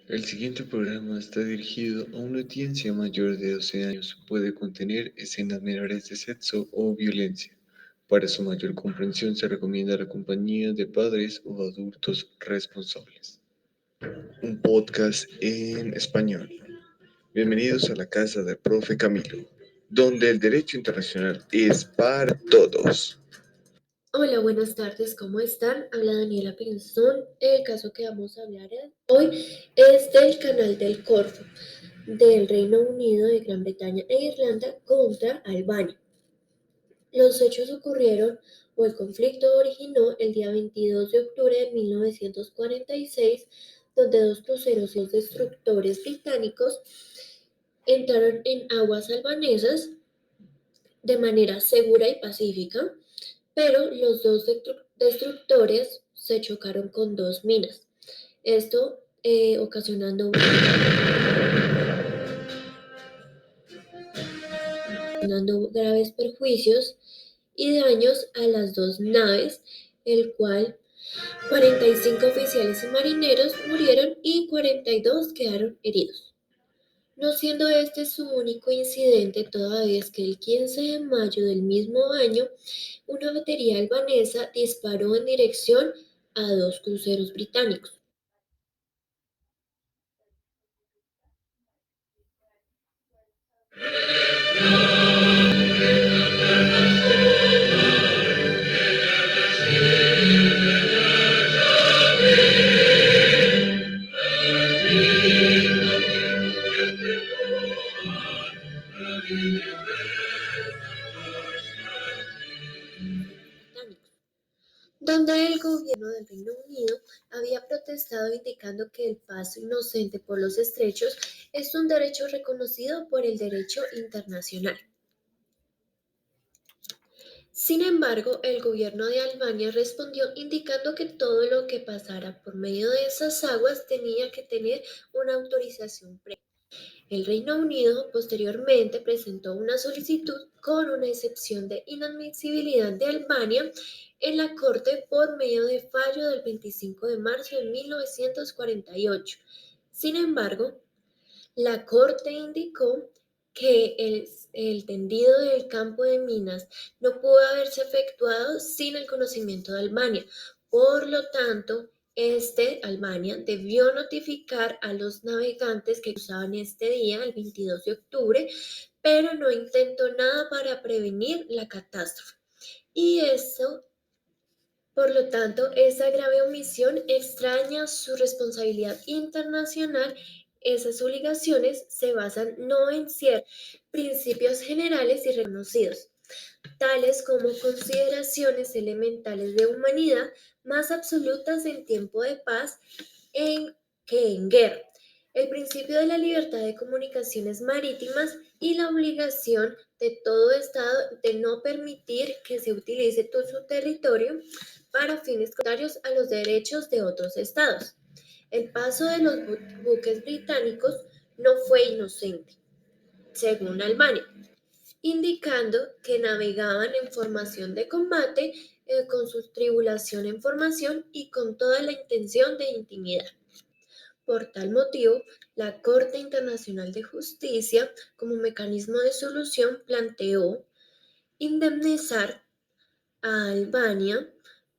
El siguiente programa está dirigido a una audiencia mayor de 12 años. Puede contener escenas menores de sexo o violencia. Para su mayor comprensión se recomienda la compañía de padres o adultos responsables. Un podcast en español. Bienvenidos a la casa del profe Camilo, donde el derecho internacional es para todos. Hola, buenas tardes, ¿cómo están? Habla Daniela Pinzón. El caso que vamos a hablar hoy es del Canal del Corfo, del Reino Unido, de Gran Bretaña e Irlanda contra Albania. Los hechos ocurrieron o el conflicto originó el día 22 de octubre de 1946, donde dos cruceros y dos destructores británicos entraron en aguas albanesas de manera segura y pacífica, pero los dos destructores se chocaron con dos minas, esto ocasionando graves perjuicios y daños a las dos naves, el cual 45 oficiales y marineros murieron y 42 quedaron heridos. No siendo este su único incidente, toda vez que el 15 de mayo del mismo año, una batería albanesa disparó en dirección a dos cruceros británicos. Donde el gobierno del Reino Unido había protestado indicando que el paso inocente por los estrechos es un derecho reconocido por el derecho internacional. Sin embargo, el gobierno de Albania respondió indicando que todo lo que pasara por medio de esas aguas tenía que tener una autorización previa. El Reino Unido posteriormente presentó una solicitud con una excepción de inadmisibilidad de Albania en la Corte por medio de fallo del 25 de marzo de 1948. Sin embargo, la Corte indicó que el tendido del campo de minas no pudo haberse efectuado sin el conocimiento de Albania. Por lo tanto, Albania, debió notificar a los navegantes que cruzaban este día, el 22 de octubre, pero no intentó nada para prevenir la catástrofe. Y eso, por lo tanto, esa grave omisión extraña su responsabilidad internacional. Esas obligaciones se basan no en ciertos principios generales y reconocidos, tales como consideraciones elementales de humanidad más absolutas en tiempo de paz que en guerra, el principio de la libertad de comunicaciones marítimas y la obligación de todo Estado de no permitir que se utilice todo su territorio para fines contrarios a los derechos de otros Estados. El paso de los buques británicos no fue inocente, según Albania, indicando que navegaban en formación de combate, con su tribulación en formación y con toda la intención de intimidar. Por tal motivo, la Corte Internacional de Justicia, como mecanismo de solución, planteó indemnizar a Albania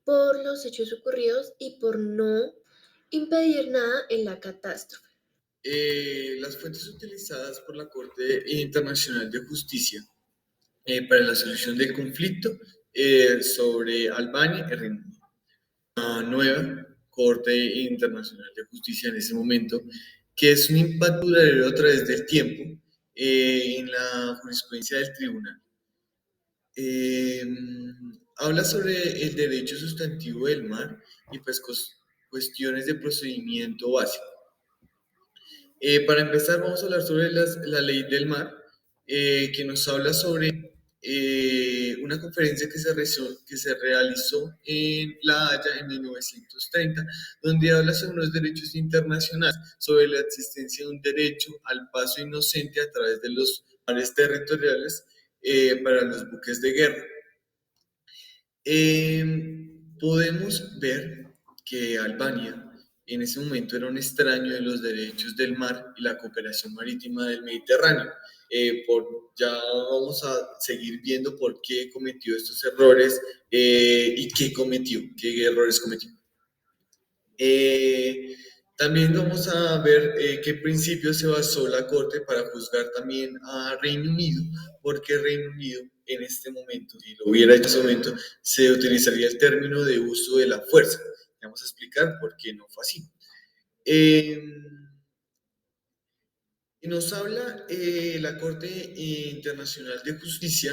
por los hechos ocurridos y por no impedir nada en la catástrofe. Las fuentes utilizadas por la Corte Internacional de Justicia para la solución del conflicto sobre Albania y Reino Unido. La nueva Corte Internacional de Justicia en ese momento, que es un impacto duradero a través del tiempo en la jurisprudencia del tribunal. Eh, Habla sobre el derecho sustantivo del mar y pues cuestiones de procedimiento básico. Para empezar, vamos a hablar sobre la ley del mar, que nos habla sobre una conferencia que se realizó en La Haya en 1930, donde habla sobre los derechos internacionales, sobre la existencia de un derecho al paso inocente a través de los mares territoriales para los buques de guerra. Podemos ver que Albania en ese momento era un extraño de los derechos del mar y la cooperación marítima del Mediterráneo. Ya vamos a seguir viendo por qué cometió estos errores y qué errores cometió. También vamos a ver qué principios se basó la Corte para juzgar también a Reino Unido, porque Reino Unido en este momento, si lo hubiera hecho en ese momento, se utilizaría el término de uso de la fuerza. Vamos a explicar por qué no fue así. Y nos habla la Corte Internacional de Justicia,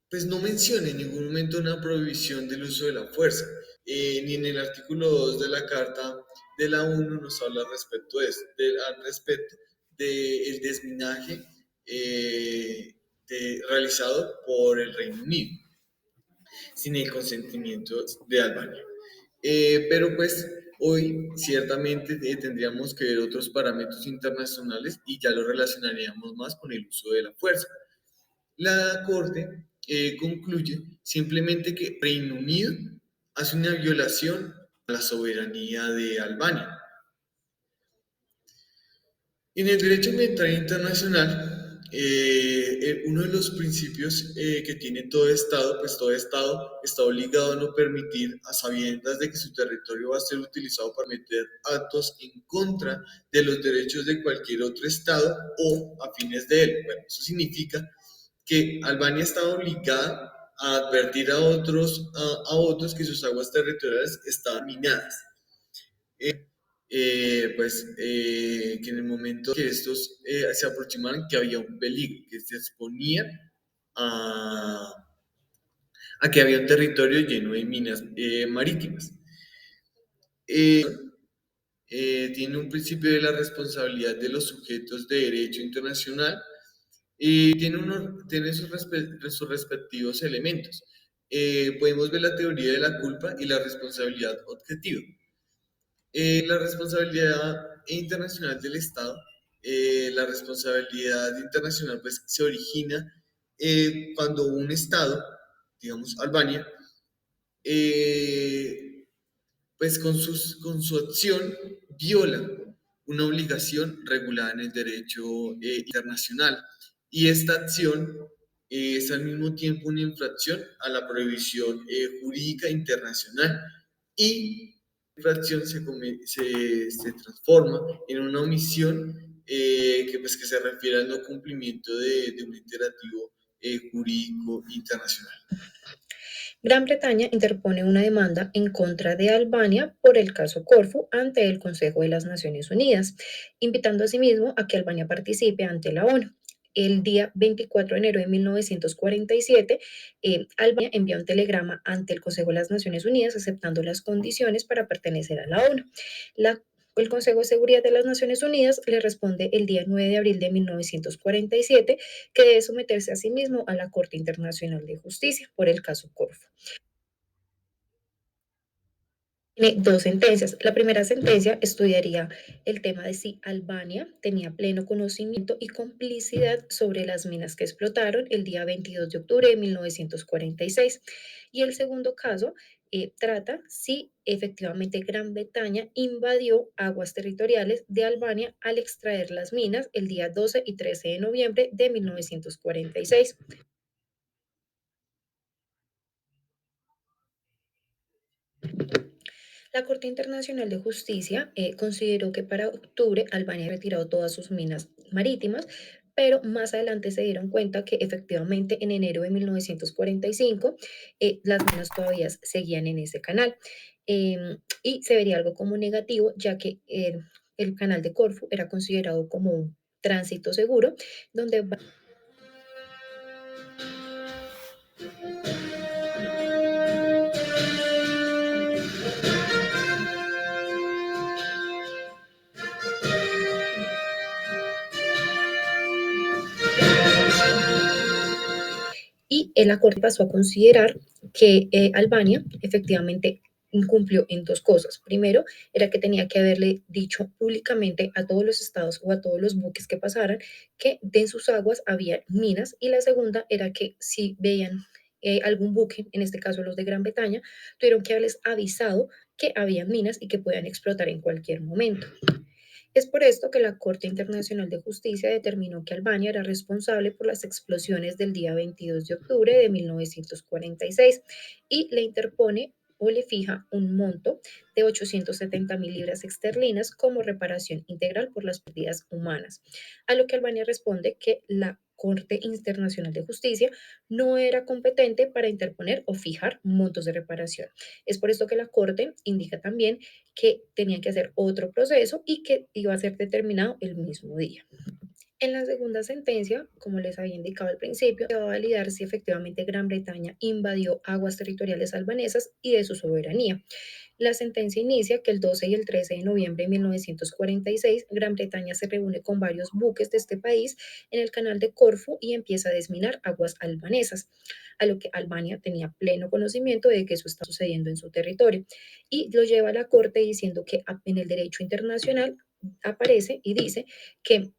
pues no menciona en ningún momento una prohibición del uso de la fuerza, ni en el artículo 2 de la Carta de la ONU nos habla al respecto del desminaje realizado por el Reino Unido, sin el consentimiento de Albania. Pero pues hoy ciertamente tendríamos que ver otros parámetros internacionales y ya lo relacionaríamos más con el uso de la fuerza. La Corte concluye simplemente que Reino Unido hace una violación a la soberanía de Albania. En el derecho ambiental internacional, uno de los principios que tiene todo Estado, pues todo Estado está obligado a no permitir, a sabiendas de que su territorio va a ser utilizado para cometer actos en contra de los derechos de cualquier otro Estado o a fines de él. Bueno, eso significa que Albania está obligada a advertir a otros que sus aguas territoriales están minadas. Que en el momento que estos se aproximaron, que había un peligro, que se exponía a, a que había un territorio lleno de minas marítimas. Tiene un principio de la responsabilidad de los sujetos de derecho internacional y tiene sus respectivos elementos. Podemos ver la teoría de la culpa y la responsabilidad objetiva. La responsabilidad internacional del Estado, la responsabilidad internacional pues se origina cuando un Estado, digamos Albania, pues con su acción viola una obligación regulada en el derecho internacional y esta acción es al mismo tiempo una infracción a la prohibición jurídica internacional y la infracción se transforma en una omisión que se refiere al no cumplimiento de un imperativo jurídico internacional. Gran Bretaña interpone una demanda en contra de Albania por el caso Corfú ante el Consejo de las Naciones Unidas, invitando asimismo a que Albania participe ante la ONU. El día 24 de enero de 1947, Albania envió un telegrama ante el Consejo de las Naciones Unidas aceptando las condiciones para pertenecer a la ONU. El Consejo de Seguridad de las Naciones Unidas le responde el día 9 de abril de 1947 que debe someterse a sí mismo a la Corte Internacional de Justicia por el caso Corfú. Tiene dos sentencias. La primera sentencia estudiaría el tema de si Albania tenía pleno conocimiento y complicidad sobre las minas que explotaron el día 22 de octubre de 1946. Y el segundo caso trata si efectivamente Gran Bretaña invadió aguas territoriales de Albania al extraer las minas el día 12 y 13 de noviembre de 1946. La Corte Internacional de Justicia consideró que para octubre Albania había retirado todas sus minas marítimas, pero más adelante se dieron cuenta que efectivamente en enero de 1945 las minas todavía seguían en ese canal. Y se vería algo como negativo, ya que el canal de Corfú era considerado como un tránsito seguro, donde y la Corte pasó a considerar que Albania efectivamente incumplió en dos cosas. Primero, era que tenía que haberle dicho públicamente a todos los estados o a todos los buques que pasaran que en sus aguas había minas. Y la segunda era que si veían algún buque, en este caso los de Gran Bretaña, tuvieron que haberles avisado que había minas y que podían explotar en cualquier momento. Es por esto que la Corte Internacional de Justicia determinó que Albania era responsable por las explosiones del día 22 de octubre de 1946 y le interpone o le fija un monto de 870.000 libras esterlinas como reparación integral por las pérdidas humanas, a lo que Albania responde que la Corte Internacional de Justicia no era competente para interponer o fijar montos de reparación. Es por esto que la Corte indica también que tenía que hacer otro proceso y que iba a ser determinado el mismo día. En la segunda sentencia, como les había indicado al principio, se va a validar si efectivamente Gran Bretaña invadió aguas territoriales albanesas y de su soberanía. La sentencia inicia que el 12 y el 13 de noviembre de 1946, Gran Bretaña se reúne con varios buques de este país en el canal de Corfú y empieza a desminar aguas albanesas, a lo que Albania tenía pleno conocimiento de que eso está sucediendo en su territorio y lo lleva a la corte diciendo que en el derecho internacional aparece y dice que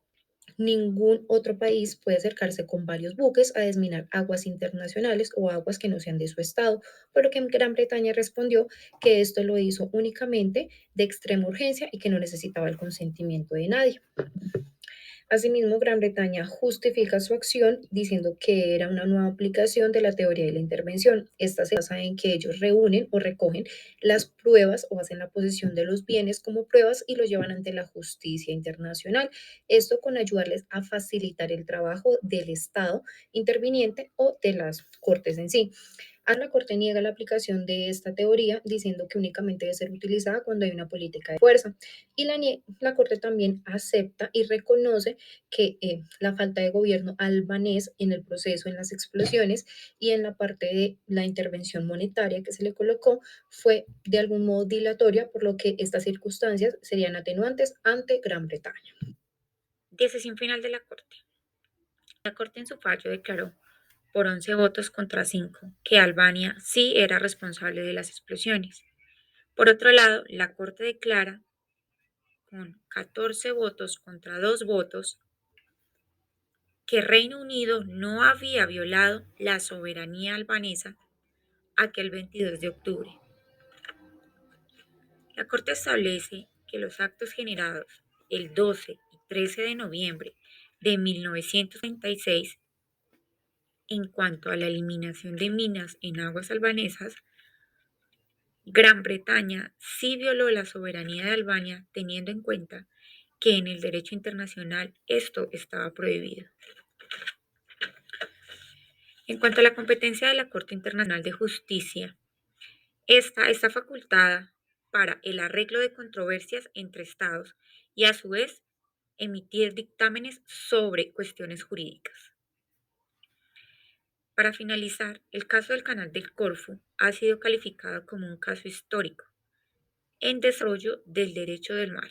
ningún otro país puede acercarse con varios buques a desminar aguas internacionales o aguas que no sean de su estado, por lo que Gran Bretaña respondió que esto lo hizo únicamente de extrema urgencia y que no necesitaba el consentimiento de nadie. Asimismo, Gran Bretaña justifica su acción diciendo que era una nueva aplicación de la teoría de la intervención. Esta se basa en que ellos reúnen o recogen las pruebas o hacen la posesión de los bienes como pruebas y los llevan ante la justicia internacional. Esto con ayudarles a facilitar el trabajo del Estado interviniente o de las cortes en sí. La Corte niega la aplicación de esta teoría diciendo que únicamente debe ser utilizada cuando hay una política de fuerza. Y la Corte también acepta y reconoce que la falta de gobierno albanés en el proceso, en las explosiones y en la parte de la intervención monetaria que se le colocó fue de algún modo dilatoria, por lo que estas circunstancias serían atenuantes ante Gran Bretaña. Decisión final de la Corte. La Corte en su fallo declaró por 11 votos contra 5 que Albania sí era responsable de las explosiones. Por otro lado, la Corte declara con 14 votos contra 2 votos que Reino Unido no había violado la soberanía albanesa aquel 22 de octubre. La Corte establece que los actos generados el 12 y 13 de noviembre de 1936 en cuanto a la eliminación de minas en aguas albanesas, Gran Bretaña sí violó la soberanía de Albania teniendo en cuenta que en el derecho internacional esto estaba prohibido. En cuanto a la competencia de la Corte Internacional de Justicia, esta está facultada para el arreglo de controversias entre estados y a su vez emitir dictámenes sobre cuestiones jurídicas. Para finalizar, el caso del Canal del Corfú ha sido calificado como un caso histórico en desarrollo del derecho del mar.